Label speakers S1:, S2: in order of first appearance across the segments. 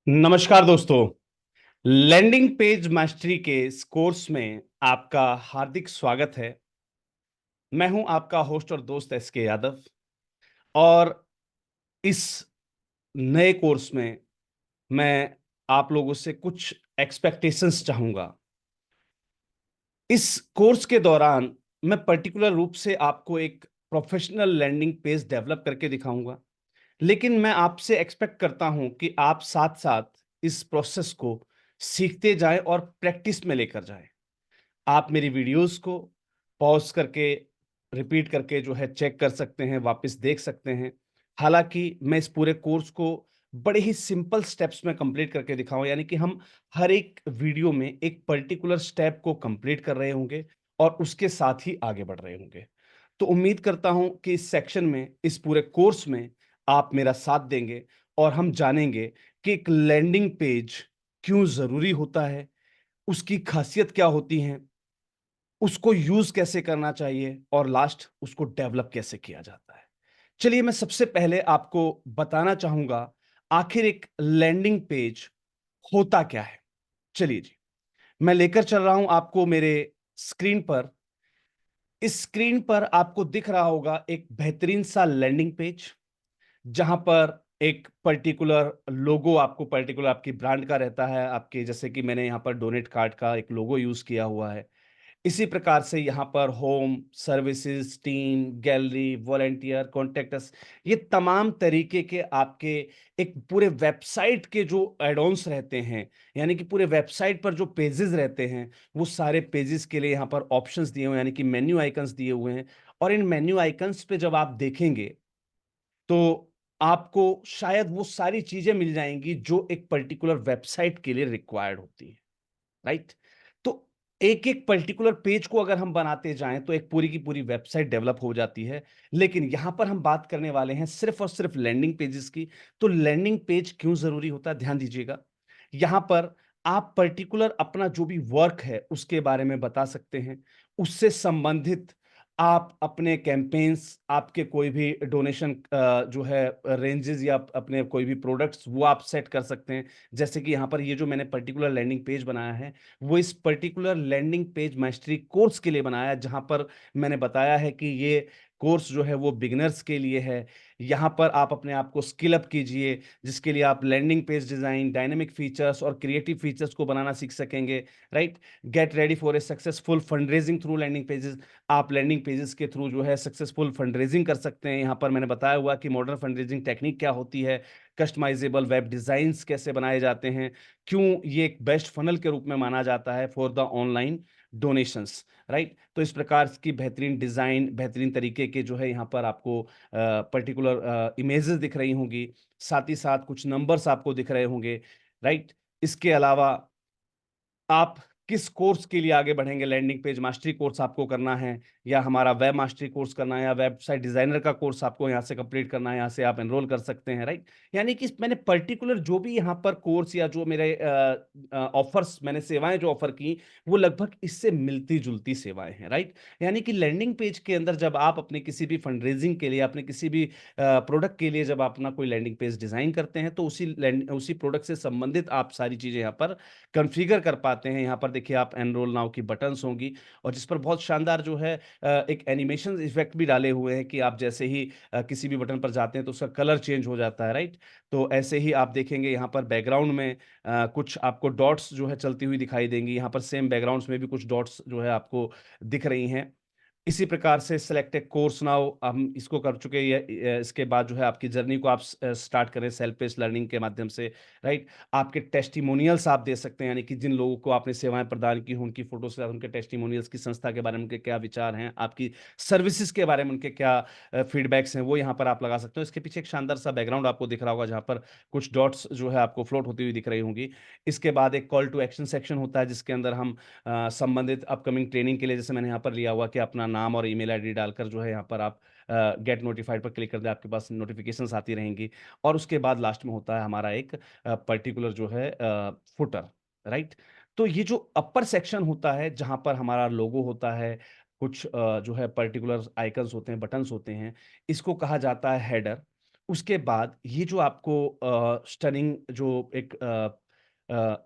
S1: नमस्कार दोस्तों। Landing page mastery के इस कोर्स में आपका हार्दिक स्वागत है। मैं हूं आपका होस्ट और दोस्त एसके यादव। और इस नए कोर्स में मैं आप लोगों से कुछ एक्सपेक्टेशंस चाहूंगा। इस कोर्स के दौरान मैं पर्टिकुलर रूप से आपको एक प्रोफेशनल लैंडिंग पेज डेवलप करके दिखाऊंगा, लेकिन मैं आपसे एक्सपेक्ट करता हूं कि आप साथ साथ इस प्रोसेस को सीखते जाएं और प्रैक्टिस में लेकर जाएं। आप मेरी वीडियोस को पॉज करके, रिपीट करके जो है चेक कर सकते हैं, वापस देख सकते हैं। हालाँकि मैं इस पूरे कोर्स को बड़े ही सिंपल स्टेप्स में कंप्लीट करके दिखाऊँ, यानी कि हम हर एक वीडियो में एक पर्टिकुलर स्टेप को कंप्लीट कर रहे होंगे और उसके साथ ही आगे बढ़ रहे होंगे। तो उम्मीद करता हूँ कि इस सेक्शन में, इस पूरे कोर्स में आप मेरा साथ देंगे और हम जानेंगे कि एक लैंडिंग पेज क्यों ज़रूरी होता है, उसकी खासियत क्या होती हैं, उसको यूज कैसे करना चाहिए और लास्ट उसको डेवलप कैसे किया जाता है। चलिए मैं सबसे पहले आपको बताना चाहूंगा आखिर एक लैंडिंग पेज होता क्या है। चलिए जी, मैं लेकर चल रहा हूं आपको मेरे स्क्रीन पर। इस स्क्रीन पर आपको दिख रहा होगा एक बेहतरीन सा लैंडिंग पेज, जहां पर एक पर्टिकुलर लोगो, आपको पर्टिकुलर आपकी ब्रांड का रहता है। आपके जैसे कि मैंने यहां पर डोनेट कार्ड का एक लोगो यूज किया हुआ है। इसी प्रकार से यहाँ पर home, services, team, gallery, volunteer, contact us, ये तमाम तरीके के आपके एक पूरे वेबसाइट के जो एड-ऑन्स रहते हैं, यानी कि पूरे वेबसाइट पर जो पेजेस रहते हैं, वो सारे पेजेस के लिए यहाँ पर ऑप्शंस दिए हुए हैं, यानी कि मेन्यू आइकन्स दिए हुए हैं। और इन मेन्यू आइकन्स पे जब आप देखेंगे, तो आपको शायद वो सारी चीज़ें मिल जाएँगी जो एक पर्टिकुलर वेबसाइट के लिए रिक्वायर्ड होती हैं। राइट? तो एक-एक पर्टिकुलर पेज को अगर हम बनाते जाएँ, तो एक पूरी की पूरी वेबसाइट डेवलप हो जाती है। लेकिन यहाँ पर हम बात करने वाले हैं सिर्फ़ और सिर्फ़ लैंडिंग पेजेज़ की। तो लैंडिंग पेज क्यों ज़रूरी होता है, ध्यान दीजिएगा। यहाँ पर आप पर्टिकुलर अपना जो भी वर्क है, उसके बारे में बता सकते हैं। उससे संबंधित आप अपने कैम्पेन्स, आपके कोई भी डोनेशन जो है रेंजेज़ या अपने कोई भी प्रोडक्ट्स, वो आप सेट कर सकते हैं। जैसे कि यहाँ पर ये जो मैंने पर्टिकुलर लैंडिंग पेज बनाया है, वो इस particular landing page mastery course के लिए बनाया है, जहाँ पर मैंने बताया है कि ये कोर्स जो है वो बिगिनर्स के लिए है। यहाँ पर आप अपने आप को स्किल अप कीजिए, जिसके लिए आप landing page design, dynamic features और क्रिएटिव फीचर्स को बनाना सीख सकेंगे, right? Get ready for a successful fundraising through landing pages. आप लैंडिंग पेजेस के थ्रू जो है सक्सेसफुल फंडरेजिंग कर सकते हैं। यहाँ पर मैंने बताया हुआ कि मॉडर्न फंडरेजिंग टेक्निक क्या होती है, कस्टमाइजेबल वेब डिज़ाइंस कैसे बनाए जाते हैं, क्यों ये एक बेस्ट फनल के रूप में माना जाता है for the online donations, right? तो इस प्रकार की बेहतरीन डिज़ाइन, बेहतरीन तरीके के जो है यहाँ पर आपको पर्टिकुलर इमेजेस दिख रही होंगी, साथ ही साथ कुछ नंबर्स आपको दिख रहे होंगे, राइट? इसके अलावा आप किस कोर्स के लिए आगे बढ़ेंगे, लैंडिंग पेज मास्टरी कोर्स आपको करना है या हमारा वेब मास्टरी कोर्स करना है या वेबसाइट डिजाइनर का कोर्स आपको यहाँ से कंप्लीट करना है, यहाँ से आप एनरोल कर सकते हैं, राइट? यानी कि मैंने पर्टिकुलर जो भी यहाँ पर कोर्स या जो मेरे ऑफर्स, मैंने सेवाएं जो ऑफर की, वो लगभग इससे मिलती जुलती सेवाएं हैं, राइट? यानी कि लैंडिंग पेज के अंदर जब आप अपने किसी भी फंड रेजिंग के लिए, अपने किसी भी प्रोडक्ट के लिए जब आप अपना कोई लैंडिंग पेज डिजाइन करते हैं, तो उसी प्रोडक्ट से संबंधित आप सारी चीजें यहाँ पर कॉन्फ़िगर कर पाते हैं। यहाँ पर देखिए आप एनरोल नाउ की बटन्स होंगी और जिस पर बहुत शानदार जो है एक एनिमेशन इफ़ेक्ट भी डाले हुए हैं कि आप जैसे ही किसी भी बटन पर जाते हैं तो उसका कलर चेंज हो जाता है, राइट? तो ऐसे ही आप देखेंगे यहाँ पर बैकग्राउंड में कुछ आपको डॉट्स जो है चलती हुई दिखाई देंगी। यहाँ पर सेम बैकग्राउंड्स में भी कुछ डॉट्स जो है आपको दिख रही हैं। इसी प्रकार से सिलेक्ट ए कोर्स नाउ हम इसको कर चुके हैं। इसके बाद जो है आपकी जर्नी को आप स्टार्ट करें सेल्फ पेस लर्निंग के माध्यम से, राइट? आपके टेस्टिमोनियल्स आप दे सकते हैं, यानी कि जिन लोगों को आपने सेवाएं प्रदान की हो उनकी फोटो से उनके टेस्टिमोनियल्स की संस्था के बारे में उनके क्या विचार हैं, आपकी सर्विसेज के बारे में उनके क्या फीडबैक्स हैं, वो यहाँ पर आप लगा सकते हो। इसके पीछे एक शानदार सा बैकग्राउंड आपको दिख रहा होगा जहाँ पर कुछ डॉट्स जो है आपको फ्लोट होती हुई दिख रही होंगी। इसके बाद एक कॉल टू एक्शन सेक्शन होता है, जिसके अंदर हम संबंधित अपकमिंग ट्रेनिंग के लिए, जैसे मैंने यहाँ पर लिया हुआ कि अपना नाम और ईमेल आईडी डालकर जो है यहाँ पर आप गेट नोटिफाइड पर क्लिक कर दें, आपके पास नोटिफिकेशंस आती रहेंगी। और उसके बाद लास्ट में होता है हमारा एक पर्टिकुलर जो है फुटर, राइट? तो ये जो अपर सेक्शन होता है जहाँ पर हमारा लोगो होता है, कुछ जो है पर्टिकुलर आइकन्स होते हैं, बटन्स होते हैं, इसको कहा जाता है हेडर। उसके बाद ये जो आपको स्टनिंग जो एक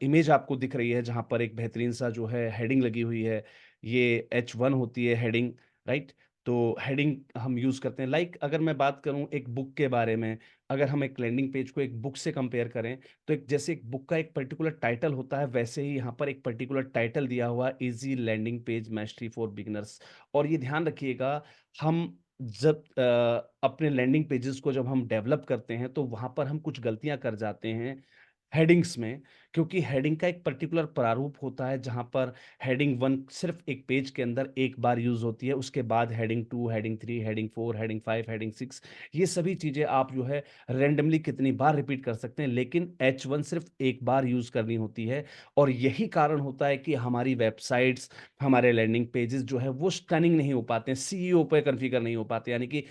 S1: इमेज आपको दिख रही है जहाँ पर एक बेहतरीन सा जो है हेडिंग लगी हुई है, ये H1 होती है हेडिंग, राइट? तो हेडिंग हम यूज़ करते हैं। लाइक अगर मैं बात करूँ एक बुक के बारे में, अगर हम एक लैंडिंग पेज को एक बुक से कंपेयर करें, तो एक जैसे एक बुक का एक पर्टिकुलर टाइटल होता है, वैसे ही यहाँ पर एक पर्टिकुलर टाइटल दिया हुआ है, easy landing page mastery for beginners. और ये ध्यान रखिएगा, हम जब अपने लैंडिंग पेजेस को जब हम डेवलप करते हैं, तो वहाँ पर हम कुछ गलतियाँ कर जाते हैं हेडिंग्स में, क्योंकि हेडिंग का एक पर्टिकुलर प्रारूप होता है, जहाँ पर हेडिंग 1 सिर्फ़ एक पेज के अंदर एक बार यूज़ होती है, उसके बाद heading 2, heading 3, heading 4, heading 5, heading 6, ये सभी चीज़ें आप जो है रैंडमली कितनी बार रिपीट कर सकते हैं, लेकिन H1 सिर्फ़ एक बार यूज़ करनी होती है। और यही कारण होता है कि हमारी वेबसाइट्स, हमारे लैंडिंग पेजेस जो है वो स्टनिंग नहीं हो पाते हैं, सीईओ पे कॉन्फ़िगर नहीं हो पाते, यानी कि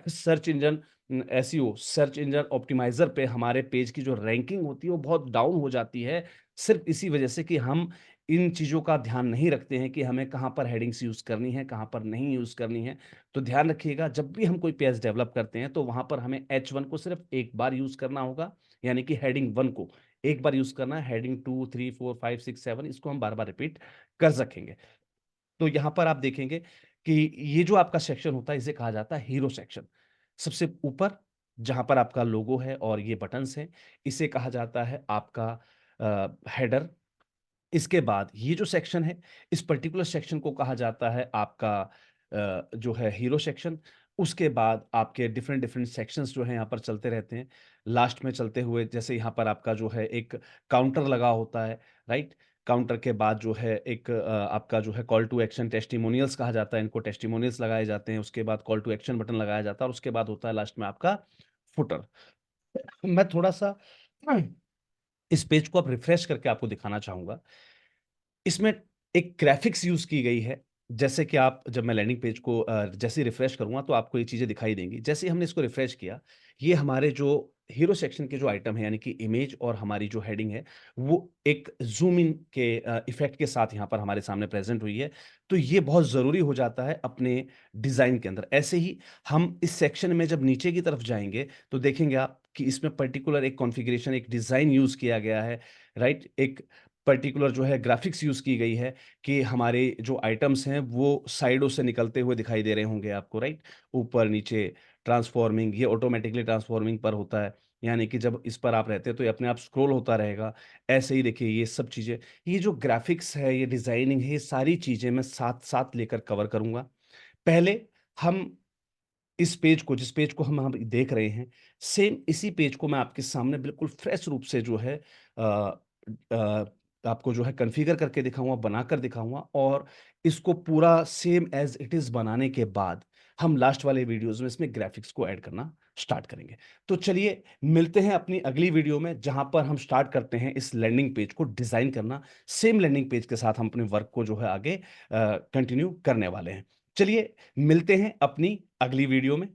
S1: search engine SEO, search engine optimiser पे हमारे पेज की जो रैंकिंग होती है वो बहुत डाउन हो जाती है, सिर्फ़ इसी वजह से कि हम इन चीज़ों का ध्यान नहीं रखते हैं कि हमें कहाँ पर हेडिंग्स यूज़ करनी है, कहाँ पर नहीं यूज़ करनी है। तो ध्यान रखिएगा, जब भी हम कोई पेज डेवलप करते हैं तो वहाँ पर हमें H1 को सिर्फ़ एक बार यूज़ करना होगा, यानी कि हेडिंग 1 को एक बार यूज़ करना है, हेडिंग 2, 3, 4, 5, 6, 7 इसको हम बार-बार रिपीट कर सकेंगे। तो यहाँ पर आप देखेंगे कि ये जो आपका सेक्शन होता है इसे कहा जाता है हीरो सेक्शन। सबसे ऊपर जहाँ पर आपका लोगो है और ये बटन्स हैं, इसे कहा जाता है आपका हेडर। इसके बाद ये जो सेक्शन है, इस पर्टिकुलर सेक्शन को कहा जाता है आपका जो है हीरो सेक्शन। उसके बाद आपके डिफरेंट डिफरेंट सेक्शंस जो हैं यहाँ पर चलते रहते हैं। लास्ट में चलते हुए जैसे यहाँ पर आपका जो है एक काउंटर लगा होता है, राइट? काउंटर के बाद जो है एक आपका जो है कॉल टू एक्शन टेस्टिमोनियल्स कहा जाता है, इनको टेस्टिमोनियल्स लगाए जाते हैं। उसके बाद कॉल टू एक्शन बटन लगाया जाता है और उसके बाद होता है लास्ट में आपका फुटर। मैं थोड़ा-सा इस पेज को अब रिफ्रेश करके आपको दिखाना चाहूँगा। इसमें एक ग्राफ़िक्स यूज़ की गई है, जैसे कि आप जब मैं लैंडिंग पेज को जैसे ही रिफ्रेश करूँगा तो आपको ये चीज़ें दिखाई देंगी। जैसे ही हमने इसको रिफ्रेश किया, ये हमारे जो हीरो सेक्शन के जो आइटम है यानी कि इमेज और हमारी जो हेडिंग है, वो एक ज़ूम इन के इफ़ेक्ट के साथ यहाँ पर हमारे सामने प्रेज़ेंट हुई है। तो ये बहुत ज़रूरी हो जाता है अपने डिज़ाइन के अंदर। ऐसे ही हम इस सेक्शन में जब नीचे की तरफ जाएँगे, तो देखेंगे आप कि इसमें पर्टिकुलर एक कॉन्फ़िगरेशन, एक डिज़ाइन यूज़ किया गया है, राइट? एक पर्टिकुलर जो है ग्राफ़िक्स यूज़ की गई है कि हमारे जो आइटम्स हैं वो साइडों से निकलते हुए दिखाई दे रहे होंगे आपको, राइट? ऊपर-नीचे ट्रांसफ़ॉर्मिंग, ये ऑटोमैटिकली ट्रांसफ़ॉर्मिंग पर होता है, यानी कि जब इस पर आप रहते हैं तो ये अपने आप स्क्रॉल होता रहेगा। ऐसे ही देखिए ये सब चीज़ें, ये जो ग्राफ़िक्स है, ये डिज़ाइनिंग है, ये सारी चीज़ें मैं साथ-साथ लेकर कवर करूँगा। पहले हम इस पेज को, जिस पेज को हम अभी देख रहे हैं, सेम इसी पेज को मैं आपके सामने बिल्कुल फ्रेश रूप से जो है अ, आपको जो है कॉन्फ़िगर करके दिखाऊँगा, बनाकर दिखाऊँगा और इसको पूरा सेम एज़ इट इज़ बनाने के बाद, हम लास्ट वाले वीडियोज़ में इसमें ग्राफ़िक्स को ऐड करना स्टार्ट करेंगे। तो चलिए मिलते हैं अपनी अगली वीडियो में, जहाँ पर हम स्टार्ट करते हैं इस लैंडिंग पेज को डिज़ाइन करना। सेम लैंडिंग पेज के साथ हम अपने वर्क को जो है आगे कंटिन्यू करने वाले हैं। चलिए मिलते हैं अपनी अगली वीडियो में।